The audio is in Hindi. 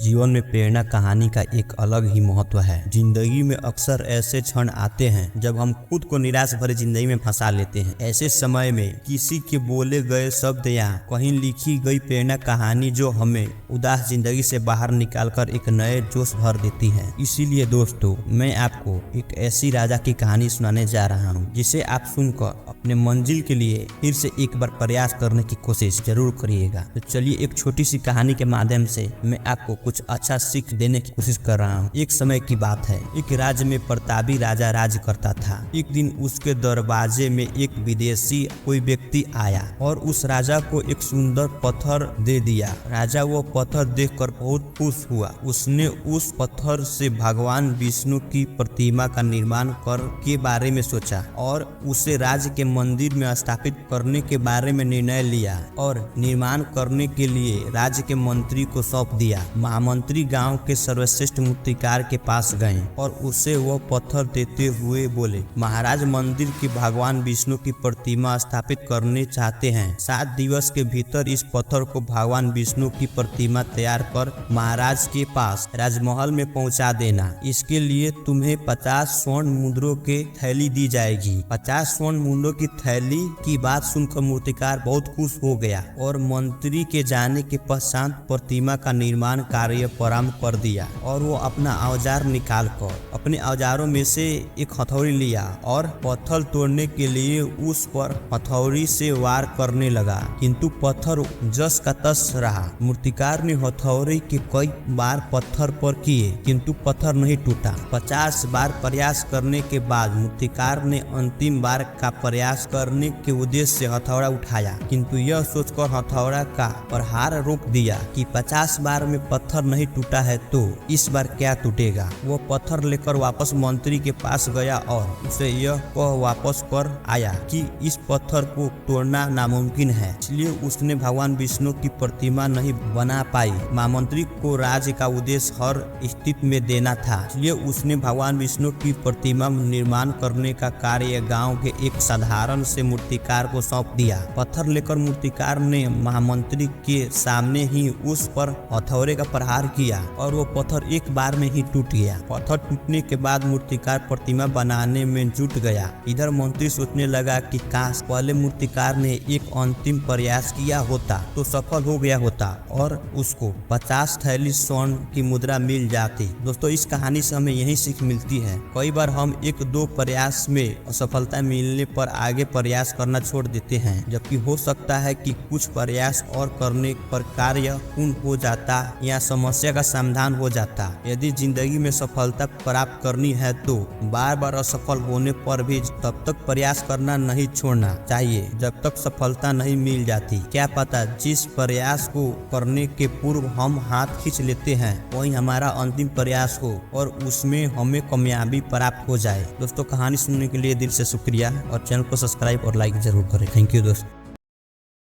जीवन में प्रेरणा कहानी का एक अलग ही महत्व है। जिंदगी में अक्सर ऐसे क्षण आते हैं जब हम खुद को निराश भरी जिंदगी में फंसा लेते हैं। ऐसे समय में किसी के बोले गए शब्द या कहीं लिखी गई प्रेरणा कहानी जो हमें उदास जिंदगी से बाहर निकालकर एक नए जोश भर देती है। इसीलिए दोस्तों, मैं आपको एक ऐसी राजा की कहानी सुनाने जा रहा हूँ जिसे आप सुनकर अपने मंजिल के लिए फिर से एक बार प्रयास करने की कोशिश जरूर करिएगा। तो चलिए एक छोटी सी कहानी के माध्यम से मैं आपको कुछ अच्छा सीख देने की कोशिश कर रहा हूँ। एक समय की बात है, एक राज्य में प्रतापी राजा राज करता था। एक दिन उसके दरवाजे में एक विदेशी कोई व्यक्ति आया और उस राजा को एक सुंदर पत्थर दे दिया। राजा वो पत्थर देखकर बहुत खुश हुआ। उसने उस पत्थर से भगवान विष्णु की प्रतिमा का निर्माण कर के बारे में सोचा और उसे राज्य के मंदिर में स्थापित करने के बारे में निर्णय लिया और निर्माण करने के लिए राज्य के मंत्री को सौंप दिया। महामंत्री गांव के सर्वश्रेष्ठ मूर्तिकार के पास गए और उसे वह पत्थर देते हुए बोले, महाराज मंदिर की भगवान विष्णु की प्रतिमा स्थापित करने चाहते हैं। 7 दिवस के भीतर इस पत्थर को भगवान विष्णु की प्रतिमा तैयार कर महाराज के पास राजमहल में पहुंचा देना। इसके लिए तुम्हें 50 स्वर्ण मुद्रों की थैली दी जाएगी। 50 स्वर्ण मुद्रों की थैली की बात सुनकर मूर्तिकार बहुत खुश हो गया और मंत्री के जाने के पश्चात प्रतिमा का निर्माण कार्य प्रारंभ कर दिया और वो अपना औजार निकाल कर अपने औजारों में से एक हथौड़ी लिया और पत्थर तोड़ने के लिए उस पर हथौड़ी से वार करने लगा, किंतु पत्थर जस का तस रहा। मूर्तिकार ने हथौड़ी के कई बार पत्थर पर किए किंतु पत्थर नहीं टूटा। 50 बार प्रयास करने के बाद मूर्तिकार ने अंतिम बार का प्रयास करने के उद्देश्य से हथौड़ा उठाया, किंतु यह सोचकर हथौड़ा का प्रहार रोक दिया कि 50 बार में पत्थर नहीं टूटा है तो इस बार क्या टूटेगा। वो पत्थर लेकर वापस मंत्री के पास गया और उसे यह कह वापस कर आया कि इस पत्थर को तोड़ना नामुमकिन है, इसलिए उसने भगवान विष्णु की प्रतिमा नहीं बना पाई। महामंत्री को राज्य का उद्देश्य हर स्थिति में देना था, इसलिए उसने भगवान विष्णु की प्रतिमा निर्माण करने का कार्य गाँव के एक साधारण से मूर्तिकार को सौंप दिया। पत्थर लेकर मूर्तिकार ने महामंत्री के सामने ही उस पर हथौड़े का प्रहार किया और वो पत्थर एक बार में ही टूट गया। पत्थर टूटने के बाद मूर्तिकार प्रतिमा बनाने में जुट गया। इधर मंत्री सोचने लगा कि काश पहले मूर्तिकार ने एक अंतिम प्रयास किया होता तो सफल हो गया होता और उसको 50 थैली स्वर्ण की मुद्रा मिल जाती। दोस्तों, इस कहानी से हमें यही सीख मिलती है। कई बार हम 1-2 प्रयास में असफलता मिलने पर आगे प्रयास करना छोड़ देते हैं, जबकि हो सकता है कि कुछ प्रयास और करने पर कार्य पूर्ण हो जाता या समस्या का समाधान हो जाता। यदि जिंदगी में सफलता प्राप्त करनी है तो बार बार असफल होने पर भी तब तक प्रयास करना नहीं छोड़ना चाहिए जब तक सफलता नहीं मिल जाती। क्या पता जिस प्रयास को करने के पूर्व हम हाथ खींच लेते हैं वही हमारा अंतिम प्रयास हो और उसमें हमें कामयाबी प्राप्त हो जाए। दोस्तों, कहानी सुनने के लिए दिल से शुक्रिया और चैनल को सब्सक्राइब और लाइक जरूर करें। थैंक यू दोस्तों।